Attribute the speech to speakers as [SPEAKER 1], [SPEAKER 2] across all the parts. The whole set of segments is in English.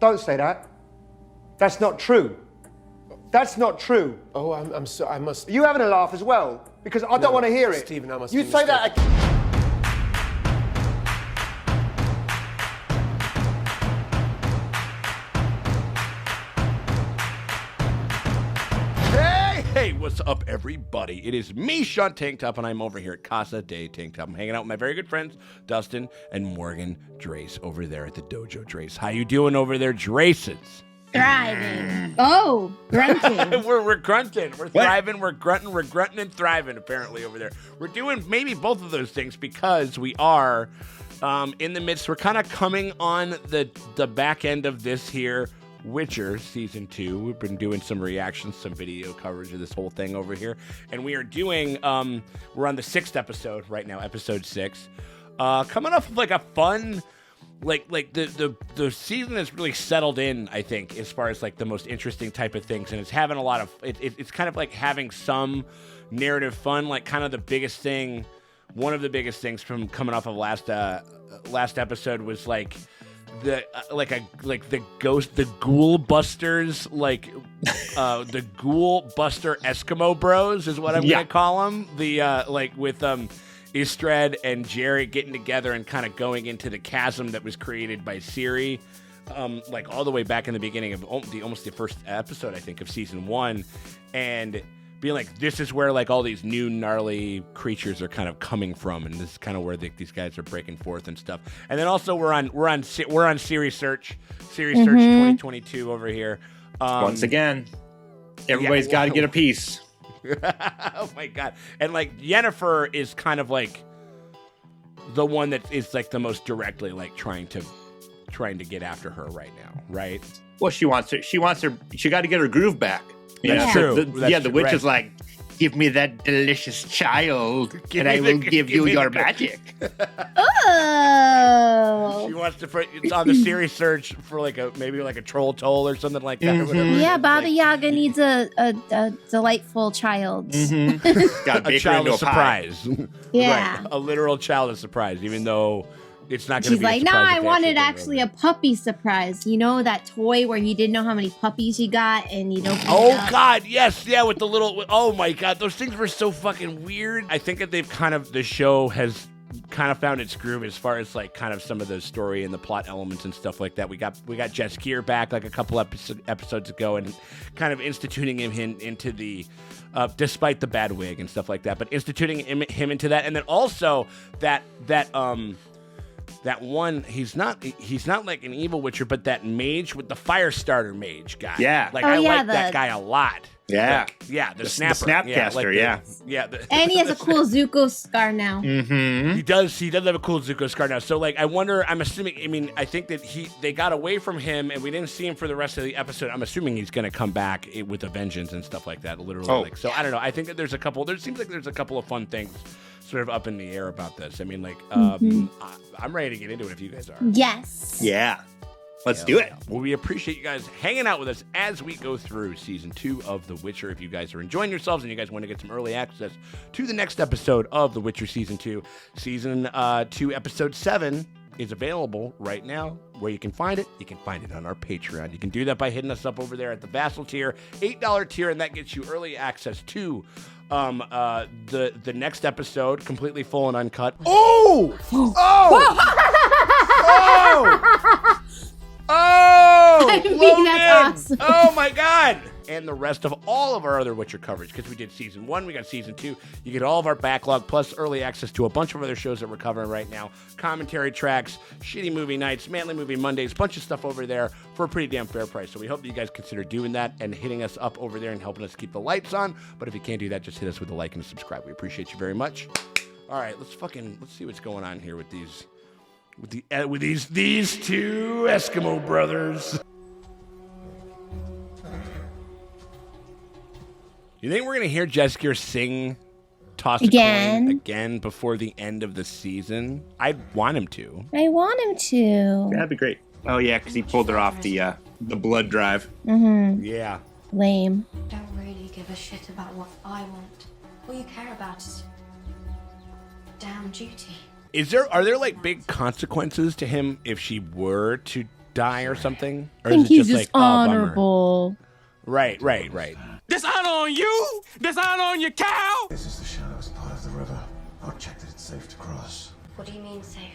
[SPEAKER 1] Don't say that. That's not true. That's not true.
[SPEAKER 2] Oh, I'm so, I must...
[SPEAKER 1] Are you having a laugh as well? Because I don't want to hear it.
[SPEAKER 2] Stephen, I must
[SPEAKER 1] You
[SPEAKER 2] be
[SPEAKER 1] say that again.
[SPEAKER 3] Hey, what's up, everybody? It is me, Sean Tank Top, and I'm over here at Casa de Tank Top. I'm hanging out with my very good friends, Dustin and Morgan Drace, over there at the Dojo. Drace, how you doing over there, Draces?
[SPEAKER 4] Thriving. Oh, grunting.
[SPEAKER 3] we're grunting. We're thriving. We're grunting and thriving, apparently, over there. We're doing maybe both of those things because we are in the midst. We're kind of coming on the back end of this here Witcher Season 2. We've been doing some reactions, some video coverage of this whole thing over here. And we are doing, we're on the 6th episode right now, episode 6. Coming off of like a fun, like the season has really settled in, I think, as far as like the most interesting type of things. And it's having a lot of, it's kind of like having some narrative fun, like kind of the biggest thing, one of the biggest things from coming off of last episode was like, the Ghoul Busters, like the Ghoul Buster Eskimo Bros is what I'm gonna call them. The like with Istred and Jared getting together and kind of going into the chasm that was created by Ciri, like all the way back in the beginning of almost the first episode, I think, of season 1, and being like, this is where like all these new gnarly creatures are kind of coming from, and this is kind of where these guys are breaking forth and stuff. And then also we're on Series Search 2022 over here.
[SPEAKER 5] Once again, everybody's got to get a piece.
[SPEAKER 3] Oh my god! And like Yennefer is kind of like the one that is like the most directly like trying to get after her right now, right?
[SPEAKER 5] Well, she got to get her groove back.
[SPEAKER 3] That's true.
[SPEAKER 5] The witch is like, give me that delicious child, and I will give you your magic.
[SPEAKER 4] Oh.
[SPEAKER 3] She wants to. It's on the Series Search for like maybe a troll toll or something like that. Or whatever.
[SPEAKER 4] Yeah, Baba Yaga needs a delightful child.
[SPEAKER 5] Got
[SPEAKER 3] a child of surprise.
[SPEAKER 4] Yeah,
[SPEAKER 3] right. A literal child of surprise, even though it's not going to be.
[SPEAKER 4] She's like, no, I wanted actually a puppy surprise. You know that toy where you didn't know how many puppies you got, and you don't.
[SPEAKER 3] Oh God, yes, yeah, with the little. Oh my God, those things were so fucking weird. I think that the show has kind of found its groove as far as like kind of some of the story and the plot elements and stuff like that. We got Jaskier back like a couple episodes ago and kind of instituting him into the. Despite the bad wig and stuff like that, but instituting him into that, and then also that one, he's not like an evil witcher, but that mage with the fire starter mage guy.
[SPEAKER 5] Yeah.
[SPEAKER 3] Like I like that guy a lot.
[SPEAKER 5] Yeah.
[SPEAKER 3] Like, yeah, the snapper.
[SPEAKER 5] The snapcaster,
[SPEAKER 3] yeah.
[SPEAKER 4] And he has a cool Zuko scar now.
[SPEAKER 5] Mm-hmm.
[SPEAKER 3] He does have a cool Zuko scar now. So like I'm assuming, I think that they got away from him and we didn't see him for the rest of the episode. I'm assuming he's gonna come back with a vengeance and stuff like that, literally.
[SPEAKER 5] Oh.
[SPEAKER 3] Like, so I don't know. I think that there seems like there's a couple of fun things sort of up in the air about this. I mean, like, I'm ready to get into it if you guys are.
[SPEAKER 4] Yes.
[SPEAKER 5] Yeah. Let's do it.
[SPEAKER 3] Well, we appreciate you guys hanging out with us as we go through Season 2 of The Witcher. If you guys are enjoying yourselves and you guys want to get some early access to the next episode of The Witcher Season 2, Season 2, Episode 7 is available right now. Where you can find it on our Patreon. You can do that by hitting us up over there at the Vassal tier, $8 tier, and that gets you early access to the next episode, completely full and uncut. Oh! Oh!
[SPEAKER 4] I mean, that's awesome.
[SPEAKER 3] Oh my God! And the rest of all of our other Witcher coverage, because we did Season 1, we got Season 2. You get all of our backlog, plus early access to a bunch of other shows that we're covering right now. Commentary tracks, shitty movie nights, manly movie Mondays, bunch of stuff over there for a pretty damn fair price. So we hope that you guys consider doing that and hitting us up over there and helping us keep the lights on. But if you can't do that, just hit us with a like and a subscribe. We appreciate you very much. All right, let's see what's going on here with these two Eskimo brothers. You think we're going to hear Jaskier sing Toss a Coin again before the end of the season? I'd want him to.
[SPEAKER 4] I want him to.
[SPEAKER 5] That'd be great. Oh, yeah, because he pulled her off the blood drive.
[SPEAKER 4] Mm-hmm.
[SPEAKER 3] Yeah.
[SPEAKER 4] Lame.
[SPEAKER 6] Don't really give a shit about what I want. All you care about is damn duty.
[SPEAKER 3] Are there like big consequences to him if she were to die or something? Or
[SPEAKER 4] I think
[SPEAKER 3] is it
[SPEAKER 4] he's
[SPEAKER 3] just
[SPEAKER 4] just
[SPEAKER 3] like, oh, bummer?
[SPEAKER 4] honorable.
[SPEAKER 3] Right.
[SPEAKER 2] Dishonor on you! Dishonor on your cow!
[SPEAKER 7] This is the shallowest part of the river. I'll check that it's safe to cross.
[SPEAKER 6] What do you mean safe?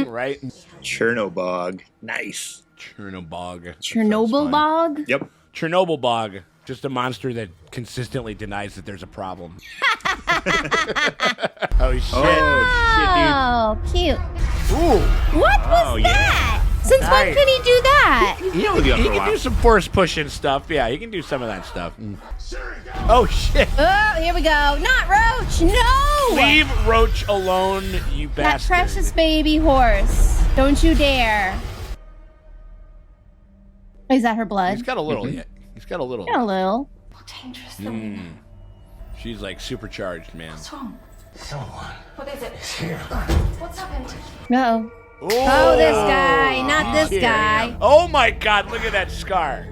[SPEAKER 3] Right?
[SPEAKER 5] Chernobog. Nice.
[SPEAKER 3] Chernobyl.
[SPEAKER 4] Chernobyl bog?
[SPEAKER 5] Yep.
[SPEAKER 3] Chernobyl bog. Just a monster that consistently denies that there's a problem. Oh, shit.
[SPEAKER 4] Oh, cute.
[SPEAKER 3] Ooh.
[SPEAKER 4] What was that? Since when
[SPEAKER 3] Nice.
[SPEAKER 4] could he do that?
[SPEAKER 5] He'll be up
[SPEAKER 3] He
[SPEAKER 5] for a
[SPEAKER 3] can
[SPEAKER 5] while.
[SPEAKER 3] do some force pushing stuff. Yeah, he can do some of that stuff. Oh, shit.
[SPEAKER 4] Oh, here we go. Not Roach. No!
[SPEAKER 3] Leave Roach alone, you
[SPEAKER 4] That
[SPEAKER 3] bastard.
[SPEAKER 4] precious baby horse. Don't you dare. Is that her blood?
[SPEAKER 3] He's got a little yet. He's got a little.
[SPEAKER 4] Yeah, a little.
[SPEAKER 6] More dangerous than we know.
[SPEAKER 3] She's like supercharged, man.
[SPEAKER 6] What's wrong?
[SPEAKER 7] Someone
[SPEAKER 6] What is it?
[SPEAKER 7] is here.
[SPEAKER 6] What's happened?
[SPEAKER 4] Uh-oh. Oh, this guy. Not this guy.
[SPEAKER 3] Oh my god, look at that scar.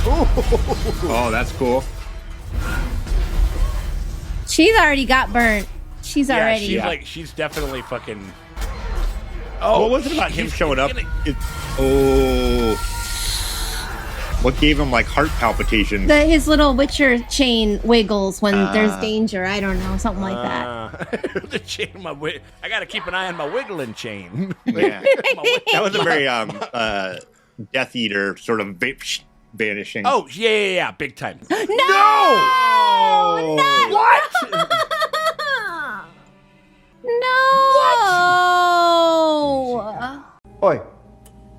[SPEAKER 5] Oh, that's cool.
[SPEAKER 4] She's already got burnt. She's
[SPEAKER 3] Yeah,
[SPEAKER 4] already.
[SPEAKER 3] she's definitely fucking.
[SPEAKER 5] What was it about him
[SPEAKER 3] he's
[SPEAKER 5] showing up?
[SPEAKER 3] gonna-
[SPEAKER 5] What gave him like heart palpitations?
[SPEAKER 4] His little Witcher chain wiggles when there's danger. I don't know. Something like that.
[SPEAKER 3] The chain, I gotta keep an eye on my wiggling chain.
[SPEAKER 5] Yeah. That was a very Death Eater sort of vanishing.
[SPEAKER 3] Oh yeah, big time.
[SPEAKER 4] No!
[SPEAKER 5] Oh.
[SPEAKER 4] Not
[SPEAKER 3] What?
[SPEAKER 4] No!
[SPEAKER 1] Oi,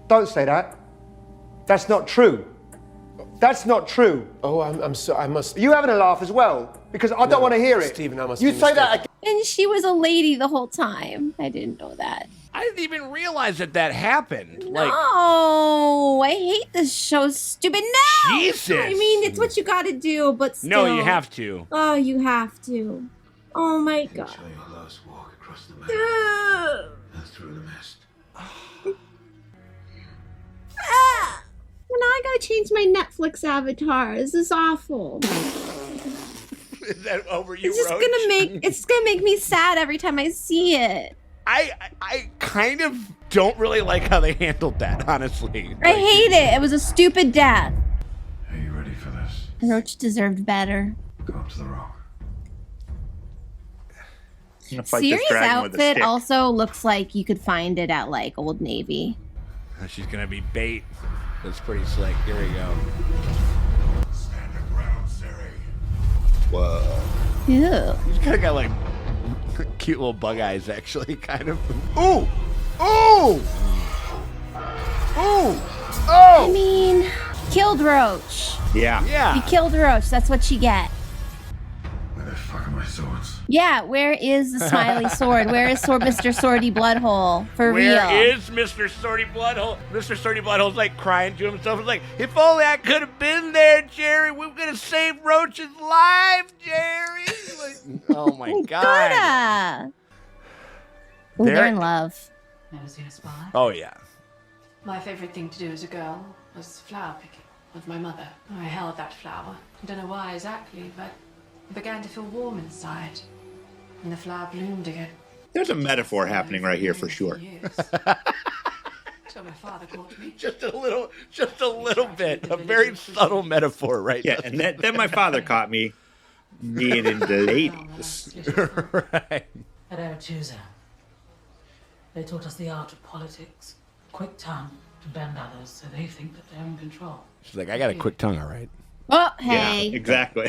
[SPEAKER 1] don't say that. That's not true. That's not true.
[SPEAKER 8] Oh, I'm so. I must.
[SPEAKER 1] Are you having a laugh as well? Because I don't want to hear it.
[SPEAKER 8] Stephen, I must
[SPEAKER 1] You
[SPEAKER 8] be
[SPEAKER 1] say that
[SPEAKER 8] mistaken.
[SPEAKER 1] again.
[SPEAKER 4] And she was a lady the whole time. I didn't know that.
[SPEAKER 3] I didn't even realize that happened. Like,
[SPEAKER 4] No, I hate this show. Stupid. No.
[SPEAKER 3] Jesus.
[SPEAKER 4] I mean, it's what you got to do, but still.
[SPEAKER 3] no, you have to.
[SPEAKER 4] Oh, you have to. Oh my god.
[SPEAKER 7] Show your last walk across the meadow and through the mist.
[SPEAKER 4] Well, now I gotta change my Netflix avatar. This is awful.
[SPEAKER 3] Is that over you,
[SPEAKER 4] It's just
[SPEAKER 3] Roach?
[SPEAKER 4] gonna make me sad every time I see it.
[SPEAKER 3] I kind of don't really like how they handled that, honestly.
[SPEAKER 4] I hate it. It was a stupid death.
[SPEAKER 7] Are you ready for this?
[SPEAKER 4] Roach deserved better.
[SPEAKER 7] Go up to the rock.
[SPEAKER 5] I'm gonna fight this
[SPEAKER 4] Siri's
[SPEAKER 5] dragon with a
[SPEAKER 4] outfit
[SPEAKER 5] stick.
[SPEAKER 4] also looks like you could find it at like Old Navy.
[SPEAKER 3] She's gonna be bait. That's pretty slick. Here we go.
[SPEAKER 7] Stand your ground, Siri.
[SPEAKER 5] Whoa.
[SPEAKER 4] Ew.
[SPEAKER 3] He's kind of got like cute little bug eyes, actually, kind of. Ooh! Ooh! Ooh!
[SPEAKER 4] I
[SPEAKER 3] Oh!
[SPEAKER 4] mean, killed Roach.
[SPEAKER 5] Yeah.
[SPEAKER 4] You
[SPEAKER 3] Yeah.
[SPEAKER 4] killed Roach. That's what you get.
[SPEAKER 7] Where the fuck are my swords?
[SPEAKER 4] Yeah, where is the smiley sword? Where is Mr. Swordy Bloodhole? For real.
[SPEAKER 3] Where is Mr. Swordy Bloodhole? Mr. Swordy Bloodhole's like crying to himself. He's like, if only I could have been there, Jerry. We could have saved Roach's life, Jerry. Like, oh my god.
[SPEAKER 4] Coulda. Ooh, they're
[SPEAKER 3] There-
[SPEAKER 4] in love.
[SPEAKER 9] Never seen a spy?
[SPEAKER 3] Oh yeah.
[SPEAKER 9] My favorite thing to do as a girl was flower picking with my mother. I held that flower. I don't know why exactly, but I began to feel warm inside. And the flower bloomed again.
[SPEAKER 5] There's a metaphor happening right here for sure.
[SPEAKER 9] So my father caught me.
[SPEAKER 3] Just a little bit. A very subtle metaphor right
[SPEAKER 5] Yeah, and then my father caught me being into the ladies.
[SPEAKER 3] right.
[SPEAKER 9] At Aretusa, they taught us the art of politics. Quick tongue to bend others so they think that they're in control.
[SPEAKER 3] She's like, I got a quick tongue, all right.
[SPEAKER 4] Oh,
[SPEAKER 5] Yeah,
[SPEAKER 4] hey.
[SPEAKER 5] exactly.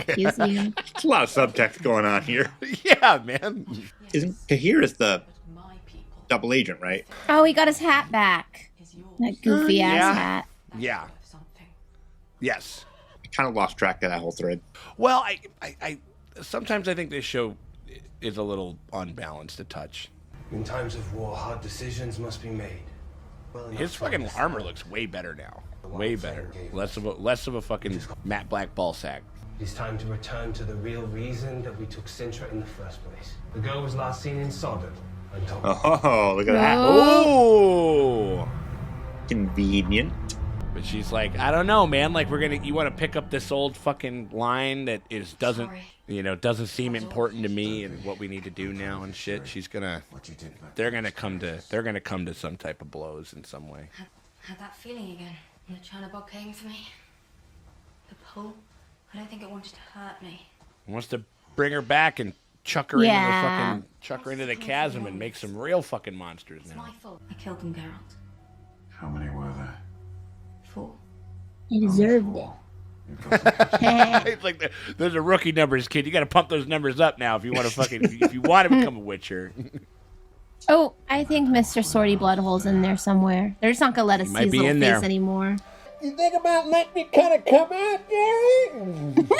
[SPEAKER 4] Excuse me.
[SPEAKER 5] There's a lot of subtext going on here.
[SPEAKER 3] Yeah, man.
[SPEAKER 5] Isn't Tahir is the
[SPEAKER 9] But my people
[SPEAKER 5] double agent, right?
[SPEAKER 4] Oh, he got his hat back.
[SPEAKER 9] is yours.
[SPEAKER 4] That goofy ass
[SPEAKER 3] yeah.
[SPEAKER 4] hat.
[SPEAKER 3] Yeah.
[SPEAKER 9] Worth something.
[SPEAKER 3] Yes.
[SPEAKER 5] I kind of lost track of that whole thread.
[SPEAKER 3] Well, I sometimes I think this show is a little unbalanced a touch.
[SPEAKER 8] In times of war, hard decisions must be made. Well enough
[SPEAKER 3] His
[SPEAKER 8] to
[SPEAKER 3] fucking
[SPEAKER 8] understand.
[SPEAKER 3] armor looks way better now. Way better. Less of a fucking matte black ball sack.
[SPEAKER 8] It's time to return to the real reason that we took Sintra in the first place. The girl was last seen in Sodom, untold.
[SPEAKER 5] Oh, look at that.
[SPEAKER 3] Oh.
[SPEAKER 5] Convenient.
[SPEAKER 3] But she's like, I don't know, man. Like, you want to pick up this old fucking line that doesn't seem important to me and what we need to do now and shit. She's gonna, they're gonna come to some type of blows in some way.
[SPEAKER 6] Had that feeling again when the China bug came for me. The pull. I don't think it wanted to hurt me.
[SPEAKER 3] He wants to bring her back and chuck her into the chasm and make some real fucking monsters
[SPEAKER 6] It's
[SPEAKER 3] now.
[SPEAKER 6] my fault. I killed them, Geralt.
[SPEAKER 7] How many were there?
[SPEAKER 6] 4.
[SPEAKER 4] He deserved it.
[SPEAKER 3] It's like those are rookie numbers, kid. You got to pump those numbers up now if you want to if you want to become a Witcher.
[SPEAKER 4] Oh, I think Mr. Swordy Bloodhole's in there somewhere. They're just not gonna let us see his little face anymore.
[SPEAKER 1] You think about letting me kind of come out, Gary? I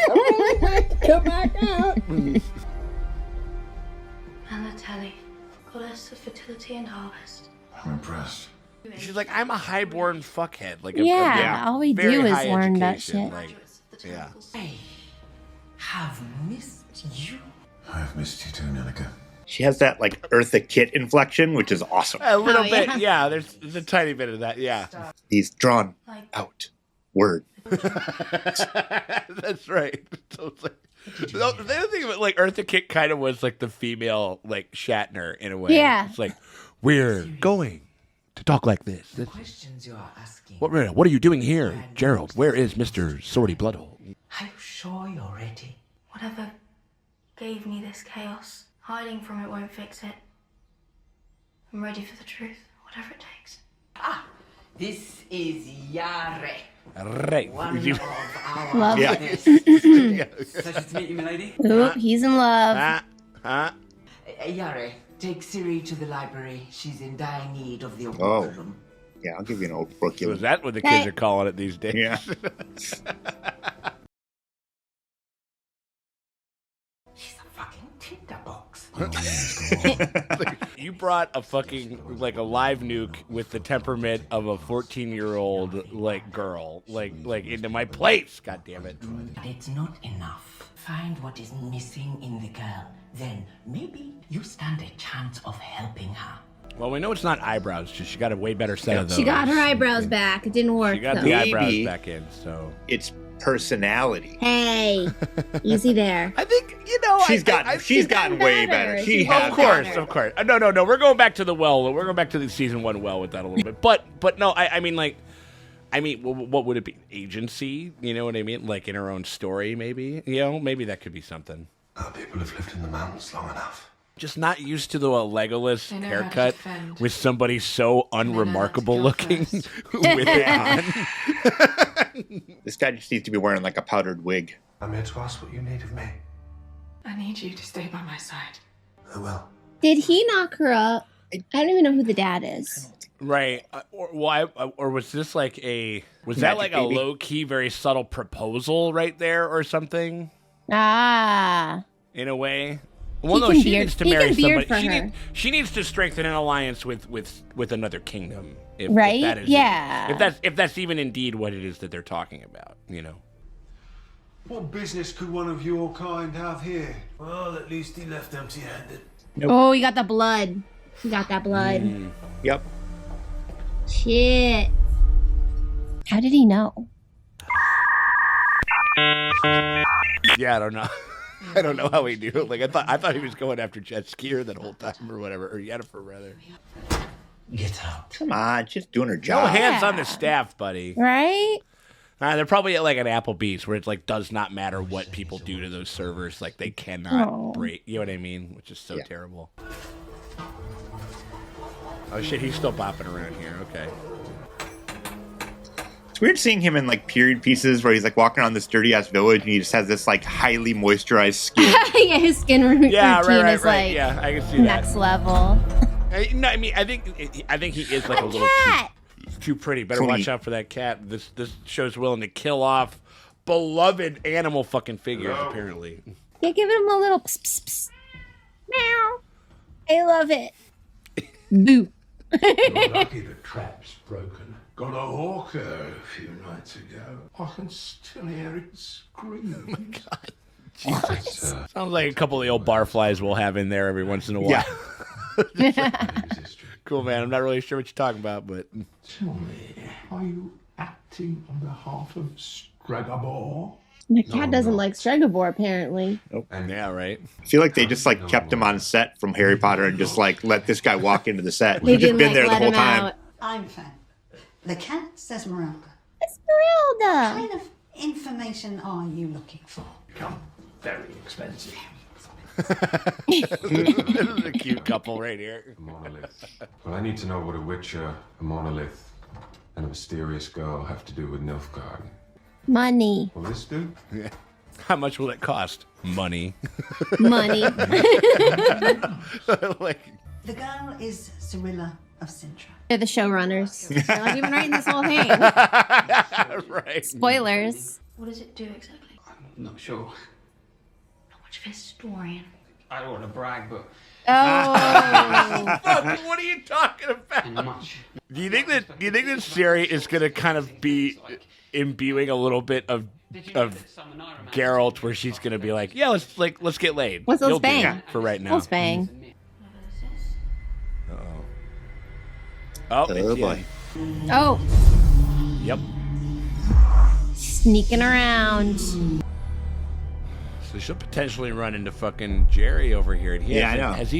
[SPEAKER 1] really like to come back out.
[SPEAKER 6] Anna Telly, goddess of fertility and harvest.
[SPEAKER 7] I'm impressed.
[SPEAKER 3] She's like, I'm a highborn fuckhead. Like,
[SPEAKER 4] All we
[SPEAKER 3] very
[SPEAKER 4] do is
[SPEAKER 3] high
[SPEAKER 4] learn that
[SPEAKER 3] education,
[SPEAKER 4] shit.
[SPEAKER 3] like, yeah.
[SPEAKER 10] I have missed you.
[SPEAKER 7] I have missed you too, Nelica.
[SPEAKER 5] She has that like Eartha Kitt inflection, which is awesome.
[SPEAKER 3] A little bit, yeah. There's a tiny bit of that, yeah.
[SPEAKER 5] He's drawn out word.
[SPEAKER 3] That's right. So it's like, the other thing about like Eartha Kitt kind of was like the female like Shatner in a way.
[SPEAKER 4] Yeah.
[SPEAKER 3] It's like, we're going to talk like this.
[SPEAKER 10] The questions you are asking.
[SPEAKER 3] What are you doing here, Gerald? Where is Mr. Swordy Bloodhole?
[SPEAKER 10] Are you sure you're ready?
[SPEAKER 6] Whatever gave me this chaos, hiding from it won't fix it. I'm ready for the truth, whatever it takes.
[SPEAKER 10] Ah, this is Yare.
[SPEAKER 3] Right.
[SPEAKER 10] One of our
[SPEAKER 4] Love
[SPEAKER 10] guests.
[SPEAKER 11] Pleasure to meet you, milady.
[SPEAKER 4] Oop, he's in love.
[SPEAKER 10] Yare, take Siri to the library. She's in dire need of the old
[SPEAKER 5] Oh.
[SPEAKER 10] room.
[SPEAKER 5] Yeah, I'll give you an old
[SPEAKER 3] So
[SPEAKER 5] curriculum.
[SPEAKER 3] is that what the kids are calling it these days?
[SPEAKER 5] Yeah.
[SPEAKER 10] She's a fucking tinderbox.
[SPEAKER 3] You brought a fucking like a live nuke with the temperament of a 14-year-old like girl like into my place. God damn it!
[SPEAKER 10] But it's not enough. Find what is missing in the girl. Then maybe you stand a chance of helping her.
[SPEAKER 3] Well, we know it's not eyebrows. She got a way better set of those.
[SPEAKER 4] She got her eyebrows back. It didn't work.
[SPEAKER 3] She got
[SPEAKER 4] though.
[SPEAKER 3] the eyebrows
[SPEAKER 5] Maybe.
[SPEAKER 3] back in. So
[SPEAKER 5] It's personality.
[SPEAKER 4] Hey, easy there.
[SPEAKER 3] I think
[SPEAKER 5] She's gotten way
[SPEAKER 4] better.
[SPEAKER 5] better.
[SPEAKER 4] She's
[SPEAKER 5] She has.
[SPEAKER 3] Of course. No. We're going back to the well. We're going back to the season 1 well with that a little bit. But no, I mean, what would it be? Agency? You know what I mean? Like in her own story, maybe. Maybe that could be something.
[SPEAKER 7] Our people have lived in the mountains long enough.
[SPEAKER 3] Just not used to the Legolas
[SPEAKER 9] They know how to
[SPEAKER 3] haircut
[SPEAKER 9] defend.
[SPEAKER 3] with somebody so unremarkable
[SPEAKER 9] go
[SPEAKER 3] looking
[SPEAKER 9] first.
[SPEAKER 3] with it on.
[SPEAKER 5] This guy just needs to be wearing like a powdered wig.
[SPEAKER 7] I'm here to ask what you need of me.
[SPEAKER 9] I need you to stay by my side.
[SPEAKER 7] I will.
[SPEAKER 4] Did he knock her up? I don't even know who the dad is.
[SPEAKER 3] Right. Or was this like was that like a low key, very subtle proposal right there or something?
[SPEAKER 4] Ah.
[SPEAKER 3] In a way. Well,
[SPEAKER 4] He
[SPEAKER 3] no,
[SPEAKER 4] can
[SPEAKER 3] she
[SPEAKER 4] beard-
[SPEAKER 3] needs to
[SPEAKER 4] he
[SPEAKER 3] marry
[SPEAKER 4] can beard
[SPEAKER 3] somebody.
[SPEAKER 4] for her.
[SPEAKER 3] She needs to strengthen an alliance with another kingdom. If
[SPEAKER 4] Right?
[SPEAKER 3] that is
[SPEAKER 4] Yeah.
[SPEAKER 3] If that's even indeed what it is that they're talking about,
[SPEAKER 7] What business could one of your kind have here? Well, at least he left empty-handed.
[SPEAKER 4] Oh, he got the blood. He got that blood.
[SPEAKER 5] Yep.
[SPEAKER 4] Shit. How did he know?
[SPEAKER 3] Yeah, I don't know. I don't know how he knew. Like I thought he was going after jet skier that whole time or whatever, or Yennefer rather.
[SPEAKER 10] Get out.
[SPEAKER 5] Come on, she's doing her
[SPEAKER 3] No
[SPEAKER 5] job.
[SPEAKER 3] hands on the staff, buddy.
[SPEAKER 4] Right?
[SPEAKER 3] They're probably at like an Applebee's where it's like does not matter what people do to those servers, like they cannot break. You know what I mean? Which is so terrible. Oh shit, he's still bopping around here. Okay.
[SPEAKER 5] It's weird seeing him in like period pieces where he's like walking around this dirty ass village and he just has this like highly moisturized skin.
[SPEAKER 4] Yeah, his skin routine is like
[SPEAKER 3] Yeah, I can see
[SPEAKER 4] next level.
[SPEAKER 3] No, I mean, I think he is like a little too pretty. Better watch out for that cat. This show's willing to kill off beloved animal fucking figures, apparently.
[SPEAKER 4] Yeah, give him a little pss, pss, pss. Meow. I love it. Boo.
[SPEAKER 7] You're lucky the trap's broken. Got a hawker a few nights ago. I can still hear it scream. Oh my
[SPEAKER 3] God. Jesus. Sounds like a couple of the old barflies we'll have in there every once in a while.
[SPEAKER 5] Yeah.
[SPEAKER 3] Cool, man. I'm not really sure what you're talking about, but
[SPEAKER 7] Tell me, are you acting on behalf of Stregobor?
[SPEAKER 4] The cat doesn't like Stregobor, apparently.
[SPEAKER 3] Yeah, right.
[SPEAKER 5] I feel like they just like kept him on set from Harry Potter and just like let this guy walk into the set.
[SPEAKER 4] They
[SPEAKER 5] He's just
[SPEAKER 4] didn't,
[SPEAKER 5] been
[SPEAKER 4] like,
[SPEAKER 5] there the
[SPEAKER 4] let
[SPEAKER 5] whole
[SPEAKER 4] him
[SPEAKER 5] time.
[SPEAKER 4] out.
[SPEAKER 12] I'm Fan. The cat's Esmeralda.
[SPEAKER 4] Esmeralda!
[SPEAKER 12] What kind of information are you looking for?
[SPEAKER 7] Become very expensive.
[SPEAKER 3] This is a cute couple right here.
[SPEAKER 13] A monolith. Well, I need to know what a witcher, a monolith, and a mysterious girl have to do with Nilfgaard.
[SPEAKER 4] Money.
[SPEAKER 13] Will this do?
[SPEAKER 3] Yeah. How much will it cost? Money.
[SPEAKER 4] Money.
[SPEAKER 3] Like,
[SPEAKER 12] The girl is Cyrilla of Sintra.
[SPEAKER 4] They're the showrunners. They're not even writing this whole thing.
[SPEAKER 3] right.
[SPEAKER 4] Spoilers.
[SPEAKER 6] What does it do exactly?
[SPEAKER 11] I'm not sure.
[SPEAKER 6] Not much of a historian.
[SPEAKER 11] I don't want to brag, but
[SPEAKER 4] Oh.
[SPEAKER 3] Fuck, what are you talking about?
[SPEAKER 11] much.
[SPEAKER 3] Do you think that Siri is gonna kind of be imbuing a little bit of Geralt, where she's gonna be like, yeah, let's get laid.
[SPEAKER 4] Let's
[SPEAKER 3] You'll do
[SPEAKER 4] bang.
[SPEAKER 3] it for right now.
[SPEAKER 4] Let's bang.
[SPEAKER 3] Oh,
[SPEAKER 5] Oh boy.
[SPEAKER 4] Oh.
[SPEAKER 3] Yep.
[SPEAKER 4] Sneaking around.
[SPEAKER 3] So she'll potentially run into fucking Jerry over here. And
[SPEAKER 5] Yeah, I know.
[SPEAKER 3] Has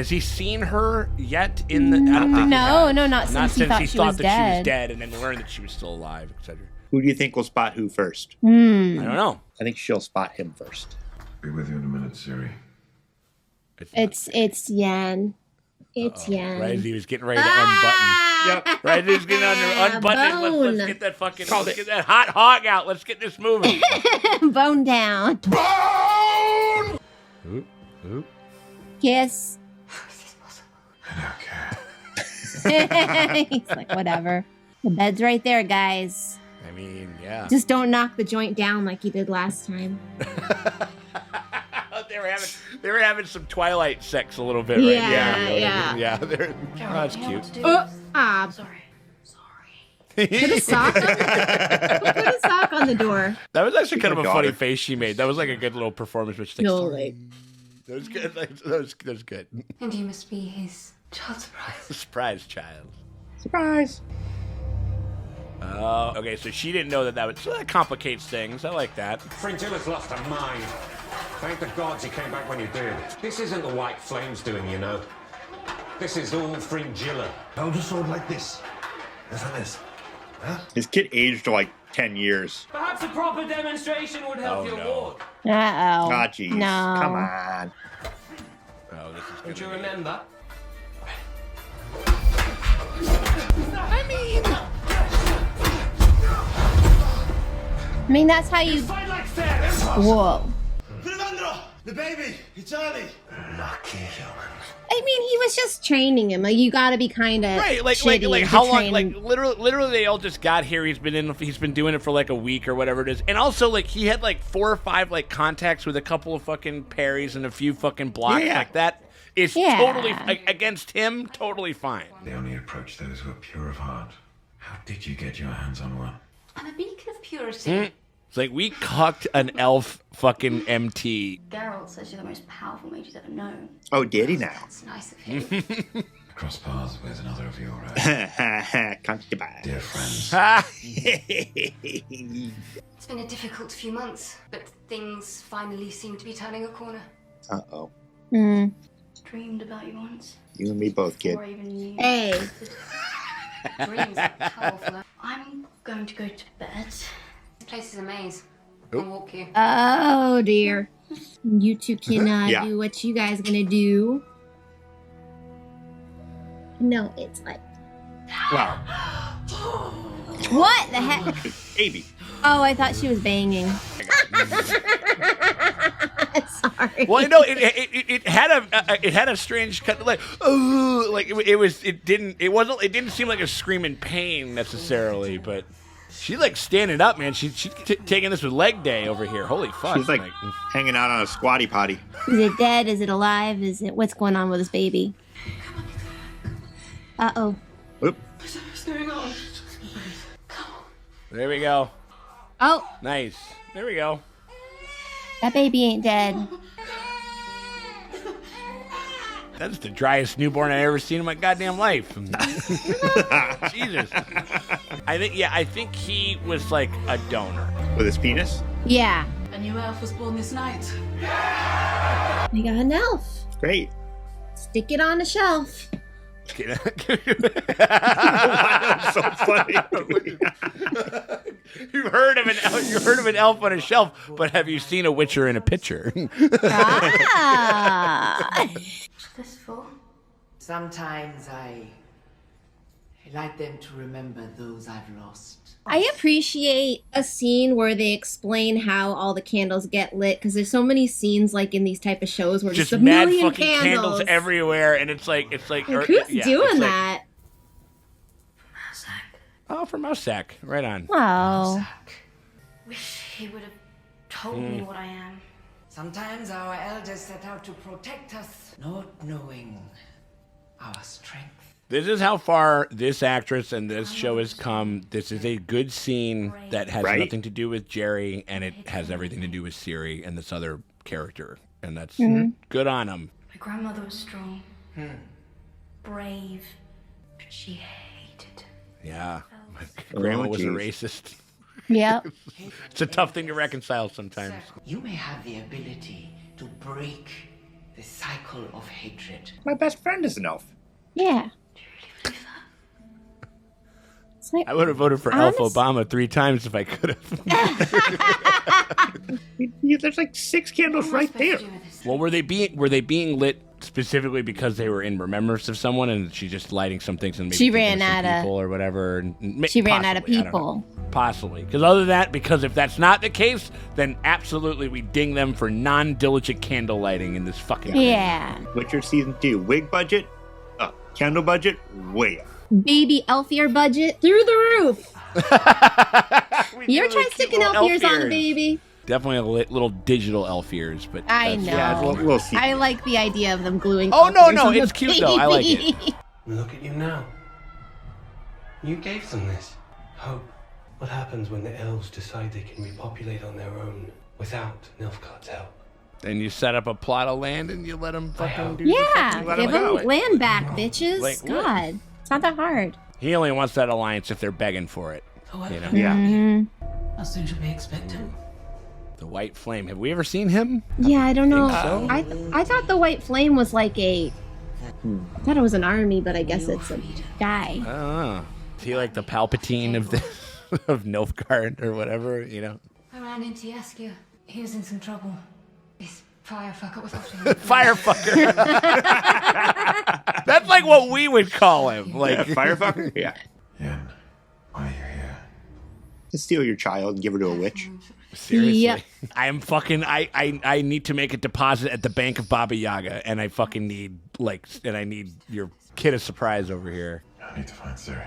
[SPEAKER 3] he seen her yet in the? I don't think he
[SPEAKER 4] No,
[SPEAKER 3] has.
[SPEAKER 4] no, not since he thought she was
[SPEAKER 3] that
[SPEAKER 4] dead.
[SPEAKER 3] she was dead, and then learned that she was still alive, etc.
[SPEAKER 5] Who do you think will spot who first?
[SPEAKER 3] I don't know.
[SPEAKER 5] I think she'll spot him first.
[SPEAKER 13] Be with you in a minute, Siri.
[SPEAKER 4] It's Yan. It's Yan.
[SPEAKER 3] Right as he was getting ready to unbutton. Yep. Right as he was getting to unbutton.
[SPEAKER 4] Bone.
[SPEAKER 3] Let's get that fucking. Let's get that hot hog out. Let's get this moving.
[SPEAKER 4] Bone down.
[SPEAKER 7] Bone!
[SPEAKER 3] Oop, oop.
[SPEAKER 4] Kiss.
[SPEAKER 13] Okay.
[SPEAKER 4] He's like, whatever. The bed's right there, guys.
[SPEAKER 3] I mean, yeah.
[SPEAKER 4] Just don't knock the joint down like you did last time.
[SPEAKER 3] They were having some Twilight sex a little bit,
[SPEAKER 4] Yeah,
[SPEAKER 3] right?
[SPEAKER 4] yeah.
[SPEAKER 3] Yeah. They're,
[SPEAKER 6] Geralt,
[SPEAKER 3] that's
[SPEAKER 6] you know what
[SPEAKER 3] cute.
[SPEAKER 6] to do?
[SPEAKER 4] Sorry.
[SPEAKER 6] Sorry.
[SPEAKER 4] Put a sock on put a sock on the door.
[SPEAKER 3] That was actually kind of a
[SPEAKER 5] My
[SPEAKER 3] funny
[SPEAKER 5] daughter.
[SPEAKER 3] face she made. That was like a good little performance. Which
[SPEAKER 4] No, like,
[SPEAKER 3] that was good. That was good.
[SPEAKER 6] And you must be his child surprise.
[SPEAKER 3] Surprise child.
[SPEAKER 5] Surprise.
[SPEAKER 3] Oh, okay. So she didn't know that so that complicates things. I like that.
[SPEAKER 14] Fringilla's lost her mind. Thank the gods he came back when you did. This isn't the White Flames doing, you know. This is all Fringilla.
[SPEAKER 7] Hold a sword like this. As this. Huh?
[SPEAKER 5] His kid aged to like 10 years.
[SPEAKER 11] Perhaps a proper demonstration would help your ward.
[SPEAKER 4] uh-oh.
[SPEAKER 5] Ah, jeez.
[SPEAKER 4] No.
[SPEAKER 5] Come on.
[SPEAKER 3] Oh, this is
[SPEAKER 11] Don't
[SPEAKER 3] good.
[SPEAKER 11] you remember?
[SPEAKER 4] I mean, that's how you...
[SPEAKER 11] Fight like fair.
[SPEAKER 4] Whoa.
[SPEAKER 7] Filibandro! The baby! It's early! Lucky humans.
[SPEAKER 4] I mean, he was just training him. Like, you gotta be kind of
[SPEAKER 3] Right, like how long? Like literally, they all just got here. He's been doing it for like a week or whatever it is. And also, like, he had like 4 or 5 like contacts with a couple of fucking parries and a few fucking blocks.
[SPEAKER 5] Yeah.
[SPEAKER 3] Like that is totally against him. Totally fine.
[SPEAKER 13] They only approach those who are pure of heart. How did you get your hands on one?
[SPEAKER 6] I'm a beacon of purity.
[SPEAKER 3] It's like we cucked an elf fucking MT.
[SPEAKER 6] Geralt says you're the most powerful mage he's ever known.
[SPEAKER 5] Oh, did he now?
[SPEAKER 6] That's nice of him.
[SPEAKER 13] Cross paths with another of your
[SPEAKER 5] Concubine.
[SPEAKER 13] dear friends.
[SPEAKER 6] It's been a difficult few months, but things finally seem to be turning a corner.
[SPEAKER 5] Uh-oh.
[SPEAKER 6] Dreamed about you once.
[SPEAKER 5] You and me both, kid.
[SPEAKER 6] Before I even knew.
[SPEAKER 4] Hey.
[SPEAKER 6] Dreams are powerful. I'm going to go to bed. This place is a maze. I'll walk you.
[SPEAKER 4] Oh, dear. You two can
[SPEAKER 5] Yeah.
[SPEAKER 4] do what you guys gonna do. No, it's like...
[SPEAKER 5] Wow.
[SPEAKER 4] What the heck?
[SPEAKER 5] Baby.
[SPEAKER 4] Oh, I thought she was banging. Sorry.
[SPEAKER 3] Well, no, it had a strange cut, like it didn't seem like a scream in pain necessarily, but she's like standing up, man. She's taking this with leg day over here. Holy fuck!
[SPEAKER 5] She's like hanging out on a squatty potty.
[SPEAKER 4] Is it dead? Is it alive? What's going on with this baby? Uh-oh.
[SPEAKER 5] Whoop.
[SPEAKER 11] What's going on?
[SPEAKER 3] There we go.
[SPEAKER 4] Oh,
[SPEAKER 3] Nice. There we go.
[SPEAKER 4] that baby ain't dead.
[SPEAKER 3] That's the driest newborn I've ever seen in my goddamn life. Jesus. I think he was like a donor.
[SPEAKER 5] With his penis?
[SPEAKER 4] Yeah.
[SPEAKER 9] A new elf was born this night.
[SPEAKER 4] We got an elf.
[SPEAKER 5] Great.
[SPEAKER 4] Stick it on a shelf.
[SPEAKER 5] That's so funny.
[SPEAKER 3] You've heard of an elf on a shelf, but have you seen a witcher in a pitcher?
[SPEAKER 6] What's this for?
[SPEAKER 10] Sometimes I like them to remember those I've lost.
[SPEAKER 4] I appreciate a scene where they explain how all the candles get lit, because there's so many scenes like in these type of shows where
[SPEAKER 3] Just
[SPEAKER 4] a
[SPEAKER 3] mad
[SPEAKER 4] million
[SPEAKER 3] fucking candles everywhere, and it's like
[SPEAKER 4] Like, who's doing that?
[SPEAKER 3] Oh, from Mousak. Right on.
[SPEAKER 4] Oh.
[SPEAKER 6] Wish he would have told me what I am.
[SPEAKER 10] Sometimes our elders set out to protect us, not knowing our strength.
[SPEAKER 3] This is how far this actress and this show has come. This is a good scene that has
[SPEAKER 5] Right.
[SPEAKER 3] nothing to do with Jerry, and it has everything to do with Siri and this other character. And that's good on them.
[SPEAKER 6] My grandmother was strong, brave, but she hated.
[SPEAKER 3] Yeah. My grandma was a
[SPEAKER 5] geez.
[SPEAKER 3] racist.
[SPEAKER 4] Yep.
[SPEAKER 3] It's a tough thing to reconcile sometimes.
[SPEAKER 10] You may have the ability to break the cycle of hatred.
[SPEAKER 5] My best friend is an elf.
[SPEAKER 4] Yeah. It's like,
[SPEAKER 3] I would have voted for Elf Obama 3 times if I could have.
[SPEAKER 5] There's like 6 candles right there.
[SPEAKER 3] Well, were they being lit specifically because they were in remembrance of someone, and she's just lighting some things and maybe
[SPEAKER 4] She
[SPEAKER 3] thinking
[SPEAKER 4] ran
[SPEAKER 3] of some
[SPEAKER 4] out of-
[SPEAKER 3] people or whatever? And
[SPEAKER 4] She ran out of
[SPEAKER 3] possibly, I don't know.
[SPEAKER 4] people.
[SPEAKER 3] Possibly, because other than that, because if that's not the case, then absolutely we ding them for non-diligent candle lighting in this fucking.
[SPEAKER 4] Yeah.
[SPEAKER 5] Witcher season 2, wig budget up, candle budget way up.
[SPEAKER 4] Baby elf ear budget through the roof. You ever try sticking elf ears on a baby?
[SPEAKER 3] Definitely a little digital elf ears, but
[SPEAKER 4] I
[SPEAKER 3] that's-
[SPEAKER 4] know.
[SPEAKER 3] Yeah,
[SPEAKER 5] we'll see.
[SPEAKER 4] I like the idea of them gluing.
[SPEAKER 3] Oh,
[SPEAKER 4] elf
[SPEAKER 3] no,
[SPEAKER 4] ears
[SPEAKER 3] no,
[SPEAKER 4] on the
[SPEAKER 3] it's cute, though. I like it.
[SPEAKER 4] baby.
[SPEAKER 8] Look at you now. You gave them this hope. What happens when the elves decide they can repopulate on their own without Nilfgaard's help?
[SPEAKER 3] Then you set up a plot of land and you let them fucking do.
[SPEAKER 4] Yeah,
[SPEAKER 3] let
[SPEAKER 4] give them
[SPEAKER 3] go.
[SPEAKER 4] land back, bitches.
[SPEAKER 3] Like what?
[SPEAKER 4] God, it's not that hard.
[SPEAKER 3] He only wants that alliance if they're begging for it. You know?
[SPEAKER 5] Yeah.
[SPEAKER 10] How soon should we expect him?
[SPEAKER 3] The White Flame. Have we ever seen him?
[SPEAKER 4] Yeah, I don't know.
[SPEAKER 3] so.
[SPEAKER 4] I thought the White Flame was like a. I thought it was an army, but I guess it's a guy.
[SPEAKER 3] I don't know. Is he like the Palpatine of the of Nilfgaard or whatever? You know.
[SPEAKER 6] I ran into Yaskier. He was in some trouble. This firefucker was after him.
[SPEAKER 3] Firefucker. That's like what we would call him. Like
[SPEAKER 5] Firefucker? Yeah.
[SPEAKER 7] Yen, why are you here?
[SPEAKER 5] To steal your child and give her to a witch.
[SPEAKER 3] Seriously.
[SPEAKER 4] Yep.
[SPEAKER 3] I am fucking I need to make a deposit at the Bank of Baba Yaga, and I fucking need I need your kid a surprise over here.
[SPEAKER 7] I need to find Siri.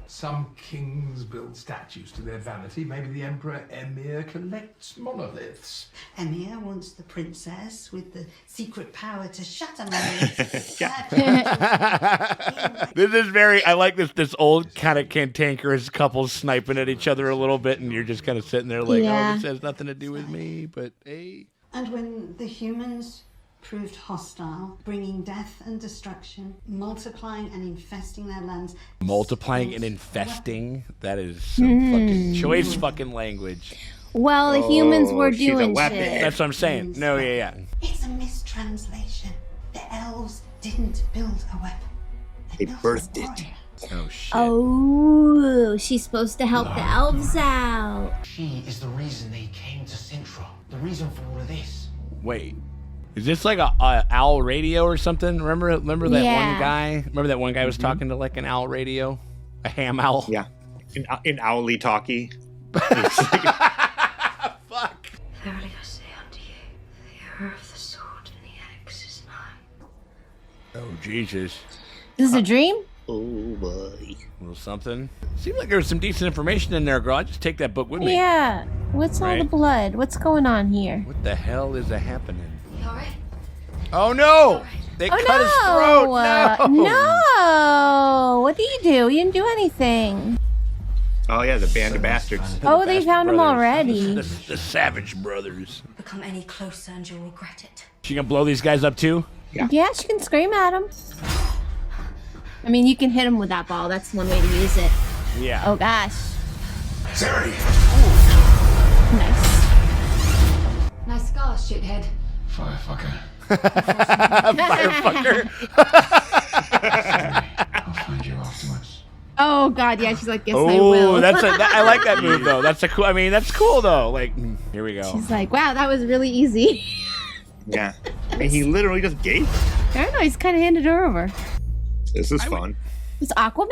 [SPEAKER 7] Some kings build statues to their vanity. Maybe the Emperor Emir collects monoliths.
[SPEAKER 12] Emir wants the princess with the secret power to shatter monoliths.
[SPEAKER 3] This is very I like this old kind of cantankerous couple sniping at each other a little bit, and you're just kind of sitting there like,
[SPEAKER 4] Yeah.
[SPEAKER 3] oh, this has nothing to do with me, but hey.
[SPEAKER 12] And when the humans proved hostile, bringing death and destruction, multiplying and infesting their lands.
[SPEAKER 3] Multiplying and infesting. That is some fucking choice fucking language.
[SPEAKER 4] Well, the humans were
[SPEAKER 5] she's a
[SPEAKER 4] doing
[SPEAKER 5] weapon.
[SPEAKER 4] shit.
[SPEAKER 3] That's what I'm saying. No, yeah.
[SPEAKER 12] It's a mistranslation. The elves didn't build a weapon.
[SPEAKER 5] They birthed it.
[SPEAKER 3] Oh shit.
[SPEAKER 4] Oh, she's supposed to help the elves out.
[SPEAKER 10] She is the reason they came to Sintra. The reason for all of this.
[SPEAKER 3] Wait. Is this like a owl radio or something? Remember that
[SPEAKER 4] Yeah.
[SPEAKER 3] one guy? Remember that one guy was talking to like an owl radio? A ham owl?
[SPEAKER 5] Yeah. In owly talkie.
[SPEAKER 3] Fuck.
[SPEAKER 6] Verily I say unto you, the hour of the sword and the axe is nigh.
[SPEAKER 3] Oh, Jesus.
[SPEAKER 4] This is a dream?
[SPEAKER 5] Oh, boy.
[SPEAKER 3] A little something. Seemed like there was some decent information in there, girl. I'd just take that book with me.
[SPEAKER 4] Yeah. What's all the
[SPEAKER 3] Right.
[SPEAKER 4] blood? What's going on here?
[SPEAKER 3] What the hell is happening?
[SPEAKER 6] You alright?
[SPEAKER 3] Oh, no! They cut his throat! No!
[SPEAKER 4] No! What did you do? You didn't do anything.
[SPEAKER 5] Oh, yeah, the band of bastards.
[SPEAKER 4] Oh, they
[SPEAKER 3] Bastard
[SPEAKER 4] found him
[SPEAKER 3] Brothers.
[SPEAKER 4] already.
[SPEAKER 3] The Savage Brothers.
[SPEAKER 6] Become any closer and you'll regret it.
[SPEAKER 3] She gonna blow these guys up too?
[SPEAKER 4] Yeah, she can scream at him. I mean, you can hit him with that ball. That's one way to use it.
[SPEAKER 3] Yeah.
[SPEAKER 4] Oh, gosh.
[SPEAKER 7] Siri.
[SPEAKER 4] Nice.
[SPEAKER 9] Nice scars, shithead.
[SPEAKER 7] Firefucker.
[SPEAKER 3] Firefucker.
[SPEAKER 7] I'll find you afterwards.
[SPEAKER 4] Oh, God, yeah. She's like, yes, I will.
[SPEAKER 3] Oh, I like that move, though. That's cool, though. Like, here we go.
[SPEAKER 4] She's like, wow, that was really easy.
[SPEAKER 5] Yeah. And he literally just gave.
[SPEAKER 4] I don't know. He's kind of handed her over.
[SPEAKER 5] This is fun.
[SPEAKER 4] It's Aquaman?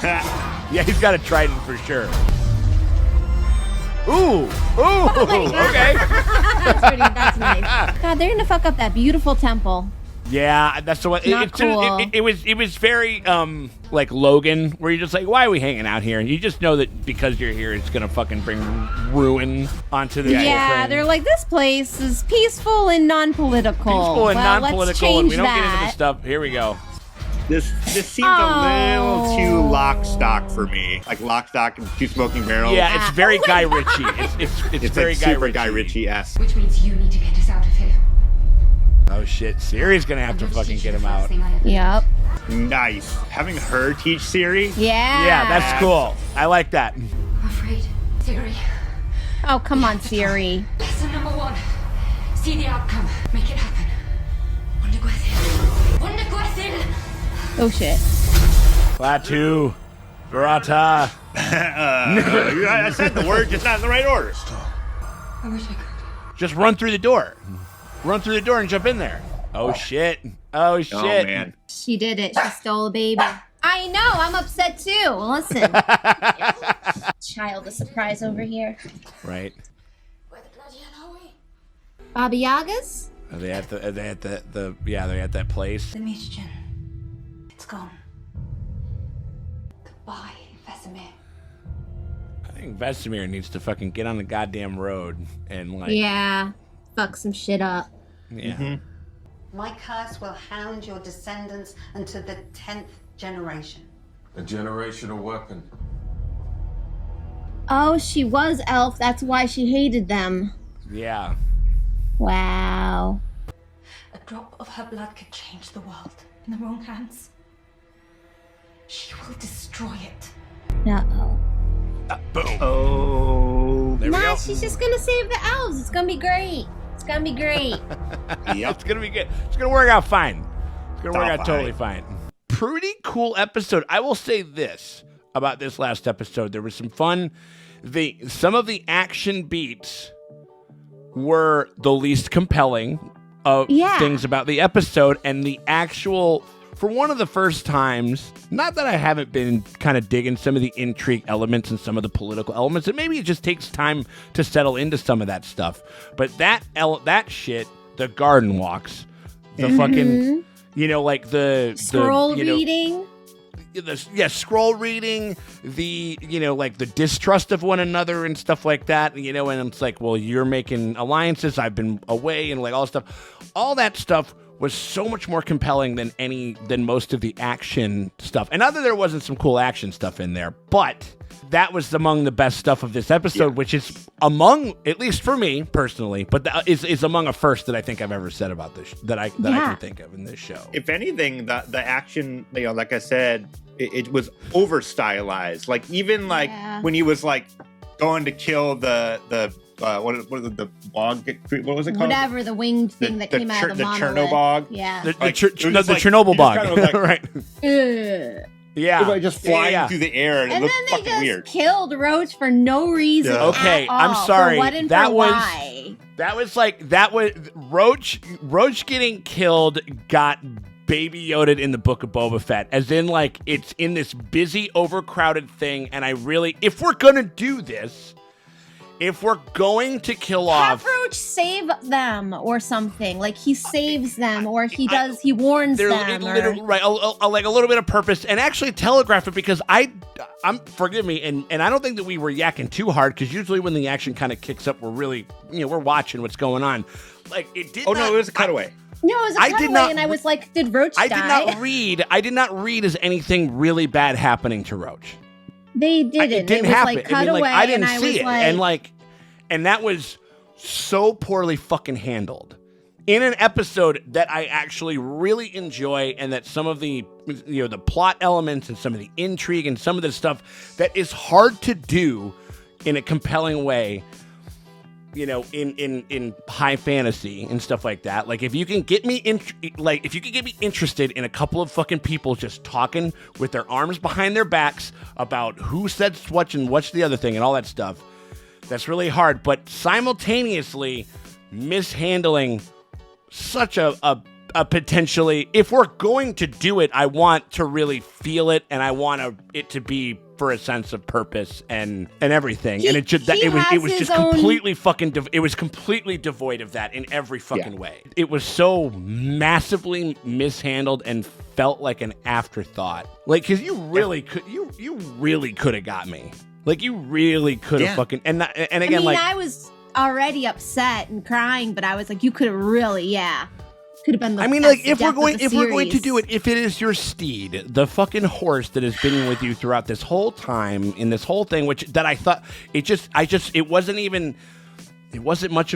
[SPEAKER 3] Yeah, he's got a trident for sure. Ooh. Okay.
[SPEAKER 4] That's nice. God, they're gonna fuck up that beautiful temple.
[SPEAKER 3] Yeah, that's the one.
[SPEAKER 4] Cool.
[SPEAKER 3] It was very like Logan, where you're just like, why are we hanging out here? And you just know that because you're here, it's gonna fucking bring ruin onto the whole thing.
[SPEAKER 4] They're like, this place is peaceful and non-political.
[SPEAKER 3] Peaceful and non-political,
[SPEAKER 4] let's change
[SPEAKER 3] and we don't
[SPEAKER 4] that.
[SPEAKER 3] get into the stuff. Here we go.
[SPEAKER 5] This seems a little too lock stock for me. Like Lock, Stock, and Two Smoking Barrels.
[SPEAKER 3] Yeah, it's very Guy Ritchie. It's very
[SPEAKER 5] like super Guy Ritchie-esque.
[SPEAKER 9] Which means you need to get us out of here.
[SPEAKER 3] Oh shit, Siri's gonna have to fucking get him out.
[SPEAKER 4] Yep.
[SPEAKER 5] Nice. Having her teach Siri.
[SPEAKER 4] Yeah.
[SPEAKER 3] Yeah, that's cool. I like that.
[SPEAKER 9] I'm afraid, Theory.
[SPEAKER 4] Oh, come on, Siri.
[SPEAKER 9] Lesson number 1. See the outcome. Make it happen. Wundergwethil.
[SPEAKER 4] Oh, shit.
[SPEAKER 3] Klaatu. Verata.
[SPEAKER 5] I said the word, just not in the right order.
[SPEAKER 9] I wish I could.
[SPEAKER 3] Just run through the door. Run through the door and jump in there. Oh, shit. Oh, shit.
[SPEAKER 5] Oh, man.
[SPEAKER 4] She did it. She stole a baby. I know. I'm upset, too. Listen. Child of surprise over here.
[SPEAKER 3] Right.
[SPEAKER 9] Where the bloody hell are we?
[SPEAKER 4] Baba Yagas?
[SPEAKER 3] Are they at they're at that place.
[SPEAKER 6] The Mischan. It's gone. Goodbye, Vesemir.
[SPEAKER 3] I think Vesemir needs to fucking get on the goddamn road and like.
[SPEAKER 4] Yeah. Fuck some shit up.
[SPEAKER 3] Yeah.
[SPEAKER 12] Mm-hmm. My curse will hound your descendants unto the 10th generation.
[SPEAKER 13] A generational weapon.
[SPEAKER 4] Oh, she was elf. That's why she hated them.
[SPEAKER 3] Yeah.
[SPEAKER 4] Wow.
[SPEAKER 6] A drop of her blood could change the world. In the wrong hands, she will destroy it.
[SPEAKER 4] Uh-oh.
[SPEAKER 3] Boom.
[SPEAKER 5] Oh.
[SPEAKER 3] There we go.
[SPEAKER 4] She's just gonna save the elves. It's gonna be great. It's gonna be great.
[SPEAKER 3] Yep. It's gonna be good. It's gonna work out fine. It's gonna work out totally fine. Pretty cool episode. I will say this about this last episode. There was some fun. Some of the action beats were the least compelling of things about the episode, and the actual, for one of the first times, not that I haven't been kind of digging some of the intrigue elements and some of the political elements, and maybe it just takes time to settle into some of that stuff, but that shit, the garden walks, the fucking, like the
[SPEAKER 4] scroll
[SPEAKER 3] the,
[SPEAKER 4] reading.
[SPEAKER 3] Scroll reading, the the distrust of one another and stuff like that, and it's like, well, you're making alliances, I've been away, and like all stuff. All that stuff was so much more compelling than most of the action stuff. And other there wasn't some cool action stuff in there, but that was among the best stuff of this episode, which is among, at least for me personally, but is among a first that I think I've ever said about this, that I can think of in this show.
[SPEAKER 5] If anything, the action, like I said, it was over stylized. Like even when he was like going to kill the what bog? What was it called?
[SPEAKER 4] Whatever, the winged thing that came out of the monolith.
[SPEAKER 5] The Chernobog.
[SPEAKER 4] Yeah.
[SPEAKER 3] The Chernobyl bog.
[SPEAKER 5] Kind of like,
[SPEAKER 3] right. Yeah.
[SPEAKER 5] It was like just flying through the air, and it looked fucking
[SPEAKER 4] just
[SPEAKER 5] weird.
[SPEAKER 4] Killed Roach for no reason.
[SPEAKER 5] Yeah.
[SPEAKER 3] Okay,
[SPEAKER 4] at all.
[SPEAKER 3] I'm sorry.
[SPEAKER 4] For what and
[SPEAKER 3] that
[SPEAKER 4] for
[SPEAKER 3] was
[SPEAKER 4] why?
[SPEAKER 3] that was Roach getting killed got Baby Yoda in the Book of Boba Fett, as in like it's in this busy, overcrowded thing, and I really, if we're gonna do this, if we're going to kill off,
[SPEAKER 4] have Roach save them or something. Like he saves them, or he warns them.
[SPEAKER 3] Right, like a little bit of purpose, and actually telegraph it, because I'm forgive me, and I don't think that we were yakking too hard, because usually when the action kind of kicks up, we're really, we're watching what's going on. Like it did.
[SPEAKER 5] No, it was a cutaway.
[SPEAKER 4] No, it was a cutaway, and I was like, did Roach die?
[SPEAKER 3] I did not read as anything really bad happening to Roach.
[SPEAKER 4] They didn't.
[SPEAKER 3] It didn't
[SPEAKER 4] was
[SPEAKER 3] happen.
[SPEAKER 4] like cut away,
[SPEAKER 3] I didn't
[SPEAKER 4] and
[SPEAKER 3] see it,
[SPEAKER 4] like,
[SPEAKER 3] and that was so poorly fucking handled. in an episode that I actually really enjoy, and that some of the, you know, the plot elements and some of the intrigue and some of the stuff that is hard to do in a compelling way, you know, in high fantasy and stuff like that. Like, if you can get me interested in a couple of fucking people just talking with their arms behind their backs about who said what and what's the other thing and all that stuff, that's really hard. But simultaneously mishandling such a potentially, if we're going to do it, I want to really feel it, and I want it to be for a sense of purpose and everything. And it was just completely fucking it was completely devoid of that in every fucking way. It was so massively mishandled and felt like an afterthought. Like, cuz you really could have got me. Like, you really could have fucking and again,
[SPEAKER 4] I was already upset and crying, but I was like, you could have really, could have been the
[SPEAKER 3] if we're going to do it, if it is your steed, the fucking horse that has been with you throughout this whole time in this whole thing, which that I thought it wasn't much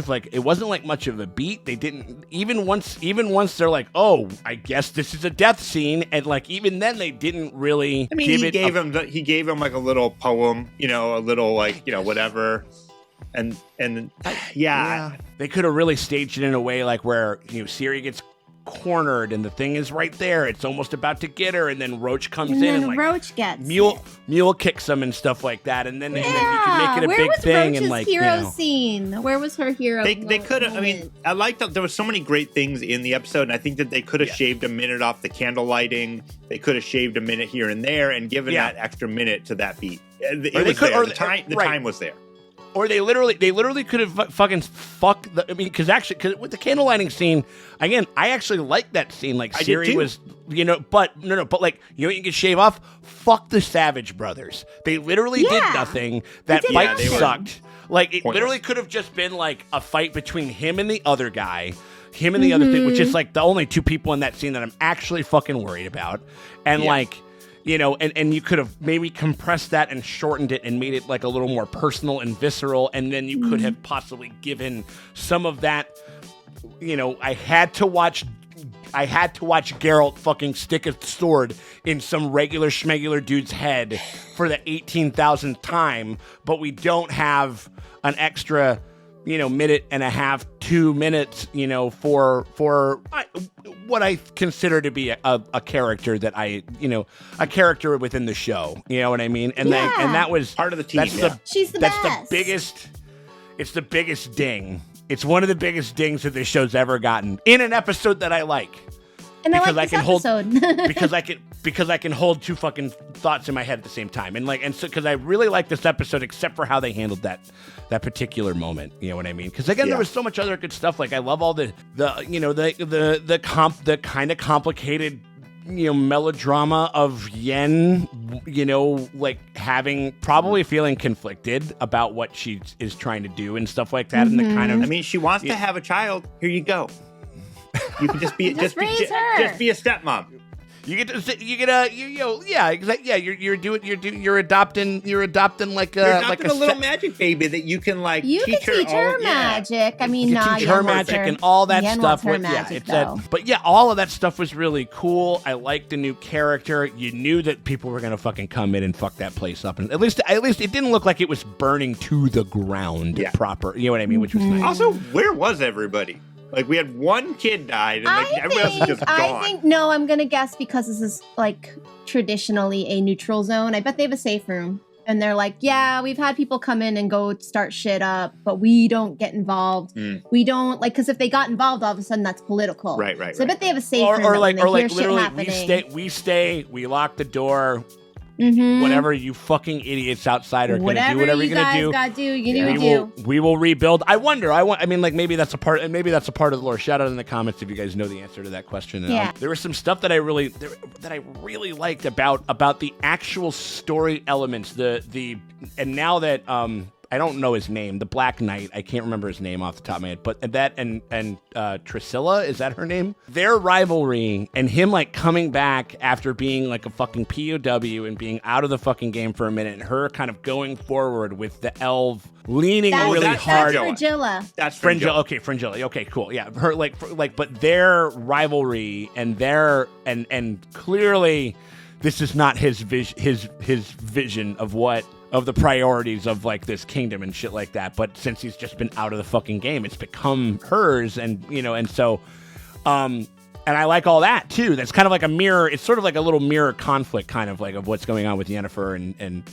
[SPEAKER 3] of a beat. They didn't even once they're like, oh, I guess this is a death scene, and like even then they didn't really.
[SPEAKER 5] I mean, he gave him like a little poem, you know, a little like, you know, whatever. And
[SPEAKER 3] they could have really staged it in a way like where, you know, Siri gets cornered and the thing is right there. It's almost about to get her, and then Roach comes in and like
[SPEAKER 4] Roach gets
[SPEAKER 3] mule kicks him and stuff like that, and then you can make it a big thing.
[SPEAKER 4] Roach's
[SPEAKER 3] and like
[SPEAKER 4] hero
[SPEAKER 3] you know.
[SPEAKER 4] scene? Where was her hero?
[SPEAKER 5] They could have. I mean, I liked that there was so many great things in the episode, and I think that they could have shaved a minute off the candle lighting. They could have shaved a minute here and there and given that extra minute to that beat. The time was there.
[SPEAKER 3] Or they literally could have fucking fucked the. I mean, because with the candle lighting scene, again, I actually like that scene. Like Siri was, you know, but like, you know, you can shave off. Fuck the Savage Brothers. They literally did nothing. That fight sucked. Like, it literally could have just been like a fight between him and the other guy, him and the other thing, which is like the only two people in that scene that I'm actually fucking worried about, and like. You know, and you could have maybe compressed that and shortened it and made it like a little more personal and visceral, and then you could have possibly given some of that. You know, I had to watch Geralt fucking stick a sword in some regular schmegular dude's head for the 18,000th time, but we don't have an extra, you know, minute and a half, 2 minutes, you know, for what I consider to be a character that a character within the show. You know what I mean? And that was
[SPEAKER 5] part of the team.
[SPEAKER 4] She's the best.
[SPEAKER 3] It's the biggest ding. It's one of the biggest dings that this show's ever gotten in an episode that I like.
[SPEAKER 4] And because I can
[SPEAKER 3] hold because I can hold two fucking thoughts in my head at the same time, and so because I really like this episode, except for how they handled that particular moment. You know what I mean? Because again, there was so much other good stuff. Like, I love all the kind of complicated, you know, melodrama of Yen, you know, like probably feeling conflicted about what she is trying to do and stuff like that, and the kind of.
[SPEAKER 5] I mean, she wants to have a child. Here you go. You can just be a stepmom.
[SPEAKER 3] You're adopting like a
[SPEAKER 5] little magic baby that you can like.
[SPEAKER 4] You
[SPEAKER 5] teach
[SPEAKER 4] can teach her magic. I mean,
[SPEAKER 3] teach her magic and all that stuff. But yeah, all of that stuff was really cool. I liked the new character. You knew that people were gonna fucking come in and fuck that place up, and at least it didn't look like it was burning to the ground proper. You know what I mean? Which was nice.
[SPEAKER 5] Also, where was everybody? Like, we had one kid died, and like everyone else was just gone.
[SPEAKER 4] I'm gonna guess because this is like traditionally a neutral zone. I bet they have a safe room, and they're like, yeah, we've had people come in and go start shit up, but we don't get involved. We don't because if they got involved, all of a sudden that's political.
[SPEAKER 5] Right.
[SPEAKER 4] So I bet they have a safe room. Or like
[SPEAKER 3] literally, we lock the door. Whatever you fucking idiots outside are gonna do, whatever you're gonna do, we will rebuild. I mean, like, maybe that's a part of the lore. Shout out in the comments if you guys know the answer to that question. There was some stuff that I really liked about the actual story elements. And now that I don't know his name, the Black Knight. I can't remember his name off the top of my head, but that and Trisilla, is that her name? Their rivalry and him like coming back after being like a fucking POW and being out of the fucking game for a minute, and her kind of going forward with the elf leaning really
[SPEAKER 4] that's
[SPEAKER 3] hard.
[SPEAKER 4] Frangilla.
[SPEAKER 5] That's
[SPEAKER 3] Fringilla. Okay, Fringilla. Okay, cool. Yeah, her but their rivalry and and clearly, this is not his vision of the priorities of like this kingdom and shit like that. But since he's just been out of the fucking game, it's become hers, and so. And I like all that too. That's kind of like a mirror. It's sort of like a little mirror conflict, kind of like of what's going on with Yennefer and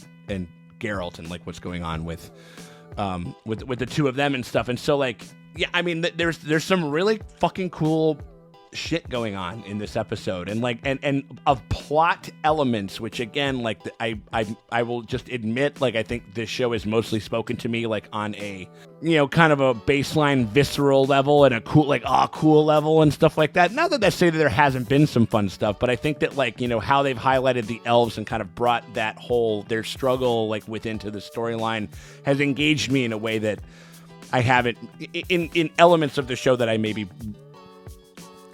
[SPEAKER 3] Geralt, and like what's going on with the two of them and stuff. And so like, yeah, I mean, there's some really fucking cool shit going on in this episode, and like and of plot elements, which again, like I will just admit, like I think this show is mostly spoken to me like on a kind of a baseline visceral level and a cool level and stuff like that. Not that I say that there hasn't been some fun stuff, but I think that like how they've highlighted the elves and kind of brought that whole their struggle like within to the storyline has engaged me in a way that I haven't in elements of the show that I maybe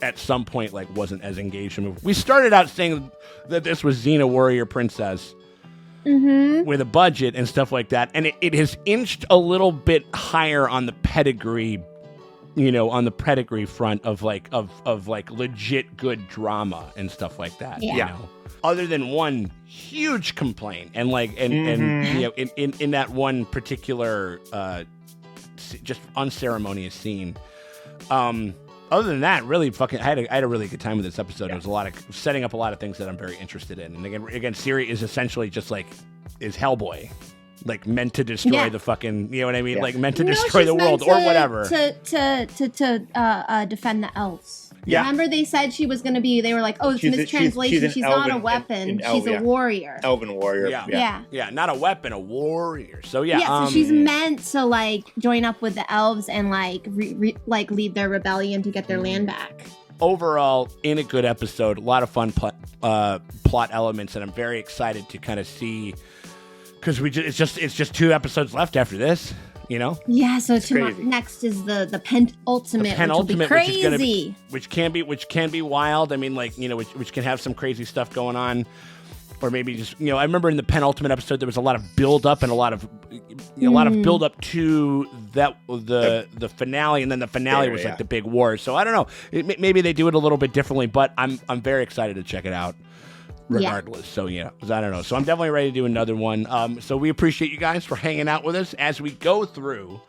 [SPEAKER 3] at some point like wasn't as engaged in. We started out saying that this was Xena Warrior Princess with a budget and stuff like that, and it has inched a little bit higher on the pedigree, on the pedigree front of like legit good drama and stuff like that. Other than one huge complaint and like and in that one particular just unceremonious scene. Other than that, really fucking, I had a really good time with this episode. It was a lot of setting up a lot of things that I'm very interested in. And again, Ciri is essentially just like is Hellboy, like meant to destroy the fucking, you know what I mean? Like meant to destroy the world or whatever.
[SPEAKER 4] To defend the elves.
[SPEAKER 3] Yeah.
[SPEAKER 4] Remember they said she was going to be, they were like, oh, it's mistranslation. She's not a weapon. She's a warrior.
[SPEAKER 5] Elven warrior.
[SPEAKER 3] Yeah. Not a weapon, a warrior. So
[SPEAKER 4] so she's meant to like join up with the elves and like lead their rebellion to get their land back.
[SPEAKER 3] Overall, in a good episode, a lot of fun plot elements, and I'm very excited to kind of see, because it's just 2 episodes left after this.
[SPEAKER 4] Yeah, so next is the penultimate, which will be crazy.
[SPEAKER 3] Which can be wild. I mean, like, which can have some crazy stuff going on. Or maybe just, I remember in the penultimate episode there was a lot of build up and a lot of build up to the finale, and then the finale was like the big war. So I don't know. Maybe they do it a little bit differently, but I'm very excited to check it out. Regardless. So I don't know. So I'm definitely ready to do another one. So we appreciate you guys for hanging out with us as we go through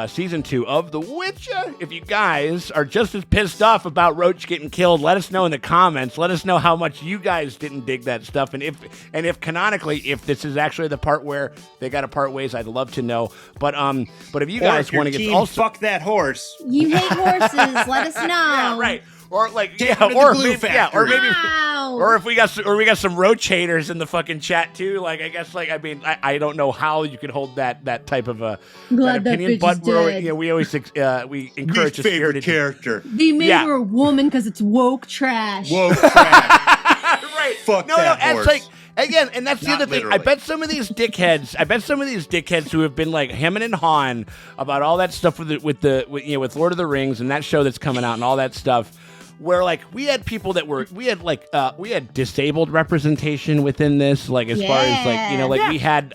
[SPEAKER 3] season 2 of The Witcher. If you guys are just as pissed off about Roach getting killed, let us know in the comments. Let us know how much you guys didn't dig that stuff, and if canonically, if this is actually the part where they got to part ways, I'd love to know. But if you guys want to get also
[SPEAKER 5] fuck that horse.
[SPEAKER 4] You hate horses. Let us know.
[SPEAKER 3] Yeah, right. Or like or if we got some Roach haters in the fucking chat too. Like I guess I don't know how you could hold that type of that opinion, but we always we encourage a spirited
[SPEAKER 5] character.
[SPEAKER 4] They made her a woman because it's woke trash.
[SPEAKER 3] Right.
[SPEAKER 5] Fuck that horse.
[SPEAKER 3] It's like. Again, and that's the other thing.
[SPEAKER 5] Literally.
[SPEAKER 3] I bet some of these dickheads who have been like hemming and hawing about all that stuff with Lord of the Rings and that show that's coming out and all that stuff, where like we had people that we had disabled representation within this, like as far as we had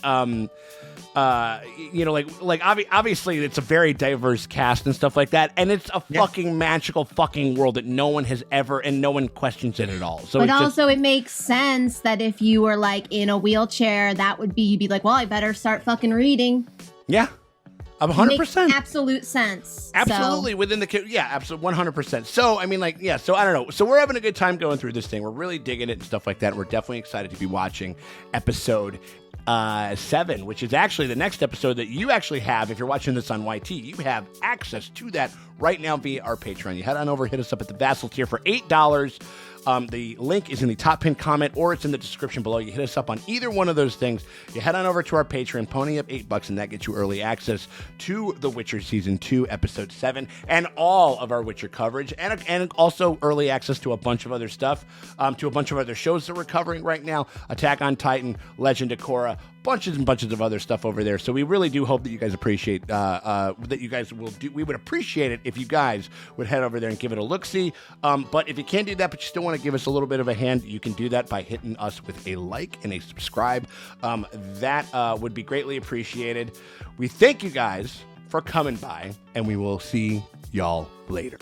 [SPEAKER 3] obviously it's a very diverse cast and stuff like that, and it's a fucking magical fucking world that no one has ever, and no one questions it at all. So
[SPEAKER 4] but also it makes sense that if you were like in a wheelchair, that would be, you'd be like, well, I better start fucking reading.
[SPEAKER 3] Yeah. 100%.
[SPEAKER 4] Makes absolute sense.
[SPEAKER 3] Absolutely. Within absolutely 100%. So, I mean, so I don't know. So we're having a good time going through this thing. We're really digging it and stuff like that. We're definitely excited to be watching episode 7, which is actually the next episode that you actually have. If you're watching this on YT, you have access to that right now via our Patreon. You head on over, hit us up at the Vassal tier for $8. The link is in the top pinned comment, or it's in the description below. You hit us up on either one of those things. You head on over to our Patreon, pony up $8, and that gets you early access to The Witcher Season 2, Episode 7, and all of our Witcher coverage, and also early access to a bunch of other stuff, to a bunch of other shows that we're covering right now. Attack on Titan, Legend of Korra, bunches and bunches of other stuff over there. So we really do hope that you guys appreciate that you guys will do. We would appreciate it if you guys would head over there and give it a look-see. But if you can't do that, but you still want to give us a little bit of a hand, you can do that by hitting us with a like and a subscribe. That would be greatly appreciated. We thank you guys for coming by, and we will see y'all later.